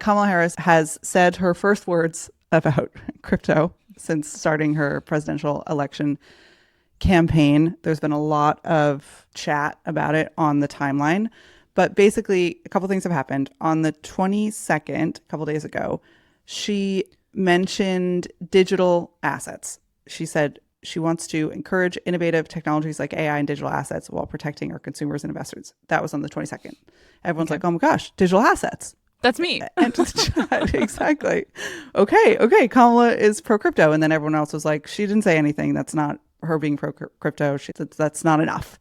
Kamala Harris has said her first words about crypto since starting her presidential election campaign. There's been a lot of chat about it on the timeline. But basically, a couple things have happened. On the 22nd, a couple days ago, she mentioned digital assets. She said she wants to encourage innovative technologies like AI and digital assets while protecting our consumers and investors. That was on the 22nd. Everyone's like, oh my gosh, digital assets. That's me. Enter the chat. Exactly. Okay. Kamala is pro crypto. And then everyone else was like, she didn't say anything. That's not her being pro crypto. That's not enough.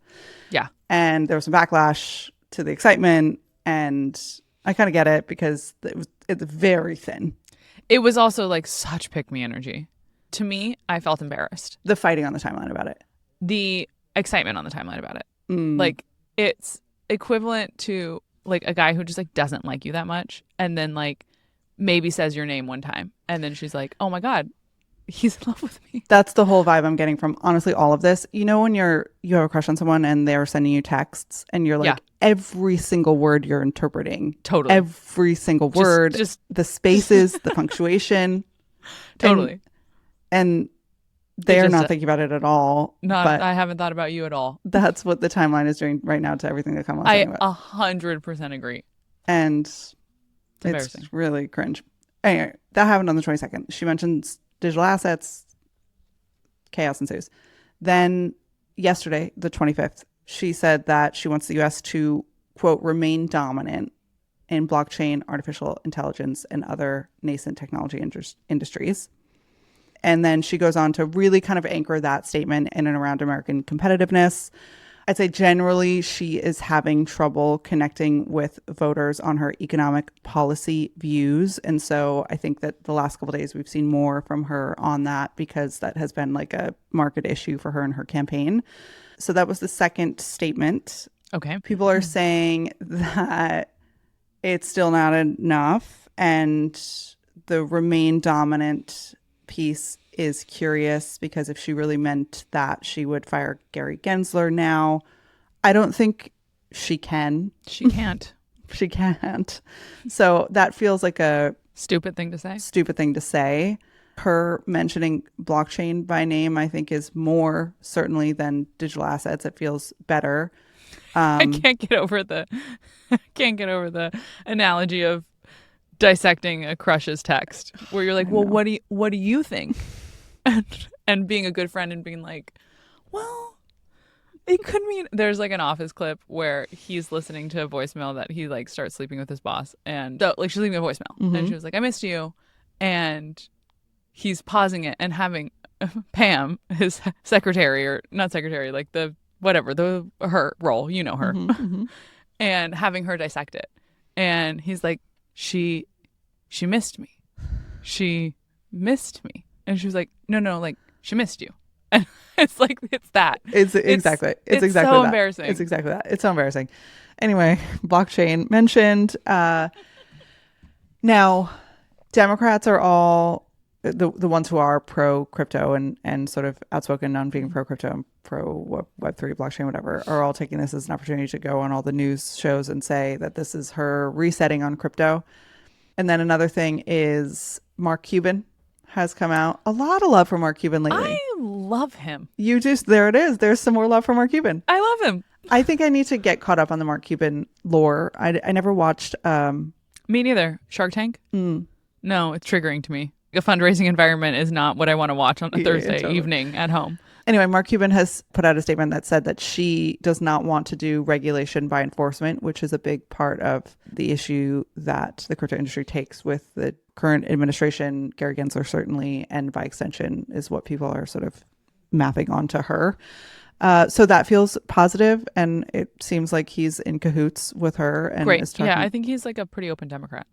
Yeah. And there was some backlash to the excitement. And I kind of get it because it's very thin. It was also like such pick me energy. To me, I felt embarrassed. The fighting on the timeline about it. The excitement on the timeline about it. Like, it's equivalent to like a guy who just like doesn't like you that much and then like maybe says your name one time and then she's like, oh my God, he's in love with me. That's the whole vibe I'm getting from honestly all of this. You know when you have a crush on someone and they're sending you texts and you're like every single word you're interpreting. Totally. Every single word. Just the spaces, the punctuation. Totally. And they're not thinking about it at all. But I haven't thought about you at all. That's what the timeline is doing right now to everything that Kamala's saying about. 100% agree. And it's really cringe. Anyway, that happened on the 22nd. She mentions digital assets, chaos ensues. Then yesterday, the 25th, she said that she wants the U.S. to, quote, remain dominant in blockchain, artificial intelligence, and other nascent technology industries. And then she goes on to really kind of anchor that statement in and around American competitiveness. I'd say generally she is having trouble connecting with voters on her economic policy views. And so I think that the last couple of days we've seen more from her on that because that has been like a market issue for her in her campaign. So that was the second statement. Okay. People are saying that it's still not enough and the remain dominant piece is curious because if she really meant that, she would fire Gary Gensler now. I don't think she can. She can't. She can't. So that feels like a stupid thing to say. Her mentioning blockchain by name, I think, is more certainly than digital assets. It feels better. I can't get over the analogy of dissecting a crush's text where you're like, well, what do you think? And being a good friend and being like, well, it could mean there's like an Office clip where he's listening to a voicemail that he like starts sleeping with his boss and like she's leaving a voicemail and she was like, I missed you. And he's pausing it and having Pam, his secretary or not secretary, like the whatever, her role, you know her, and having her dissect it. And he's like, She missed me. She missed me. And she was like, no, like she missed you. And it's like, it's that. It's exactly so that. Embarrassing. It's exactly that. It's so embarrassing. Anyway, blockchain mentioned. Now, Democrats are all the ones who are pro crypto and sort of outspoken on being pro crypto and pro Web3, blockchain, whatever, are all taking this as an opportunity to go on all the news shows and say that this is her resetting on crypto. And then another thing is Mark Cuban has come out. A lot of love for Mark Cuban lately. I love him. There it is. There's some more love for Mark Cuban. I love him. I think I need to get caught up on the Mark Cuban lore. I never watched. Me neither. Shark Tank? No, it's triggering to me. A fundraising environment is not what I want to watch on a Thursday evening at home. Anyway, Mark Cuban has put out a statement that said that she does not want to do regulation by enforcement, which is a big part of the issue that the crypto industry takes with the current administration. Gary Gensler certainly, and by extension, is what people are sort of mapping onto her. So that feels positive, and it seems like he's in cahoots with her. And great. is talking, yeah, I think he's like a pretty open Democrat.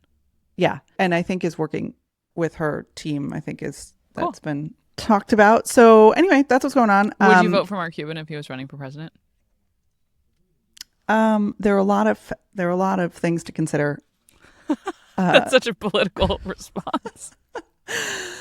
Yeah, and I think is working with her team. I think that's been talked about. So anyway, that's what's going on. Would you vote for Mark Cuban if he was running for president? There are a lot of things to consider. That's such a political response.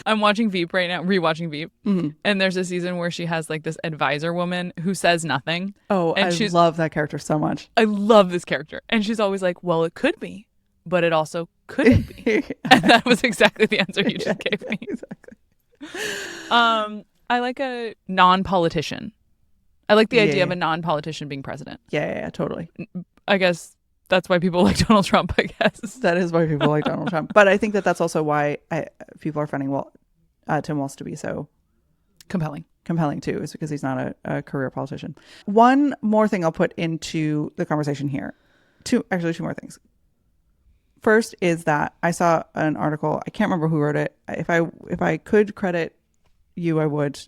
I'm watching Veep right now, rewatching Veep, and there's a season where she has like this advisor woman who says nothing. Oh, and I love that character so much. I love this character, and she's always like, "Well, it could be, but it also couldn't be. And that was exactly the answer you just gave me. Exactly. I like a non-politician. I like the idea of a non-politician being president. Yeah, totally. I guess that's why people like Donald Trump, I guess. That is why people like Donald Trump. But I think that that's also why people are finding Tim Walz to be so compelling too, is because he's not a career politician. One more thing I'll put into the conversation here. Two more things. First is that I saw an article. I can't remember who wrote it. If I could credit you, I would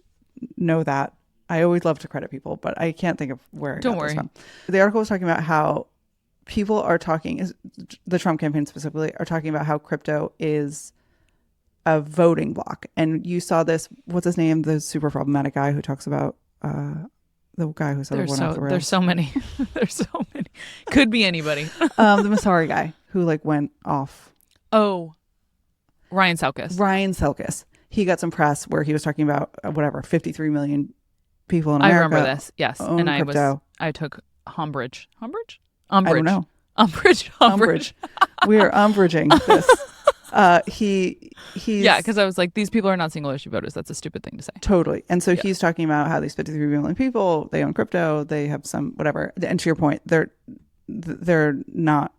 know that. I always love to credit people, but I can't think of where I got this from. The article was talking about how people are talking, the Trump campaign specifically, are talking about how crypto is a voting block. And you saw this, what's his name? The super problematic guy who talks about the guy who said one off the rails. There's so many. There's so many. Could be anybody. The Masari guy who like went off. Oh, Ryan Selkis. He got some press where he was talking about 53 million people in America. I remember this. Yes. And crypto. I took umbrage. I don't know. Umbrage. We are umbraging this. He's because I was like, these people are not single issue voters. That's a stupid thing to say. Totally. And so he's talking about how these 53 million people, they own crypto, they have some whatever. And to your point, they're not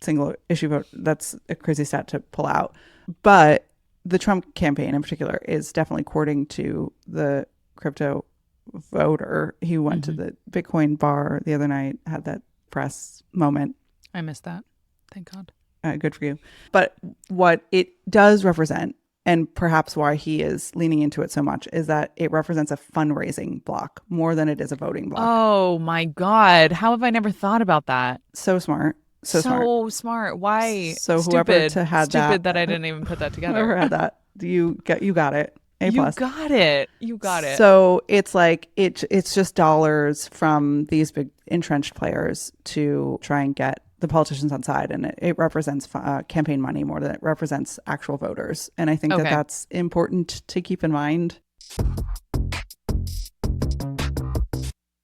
single issue vote. That's a crazy stat to pull out. But the Trump campaign in particular is definitely courting to the crypto voter. He went to the Bitcoin bar the other night, had that press moment. I missed that. Thank God. Good for you. But what it does represent, and perhaps why he is leaning into it so much, is that it represents a fundraising block more than it is a voting block. Oh my God. How have I never thought about that? So smart. So smart. Why? So whoever had stupid that I didn't even put that together. Whoever had that, you got it. A+. You got it. So it's like it's just dollars from these big entrenched players to try and get the politicians on side, and it represents campaign money more than it represents actual voters. And I think that that's important to keep in mind.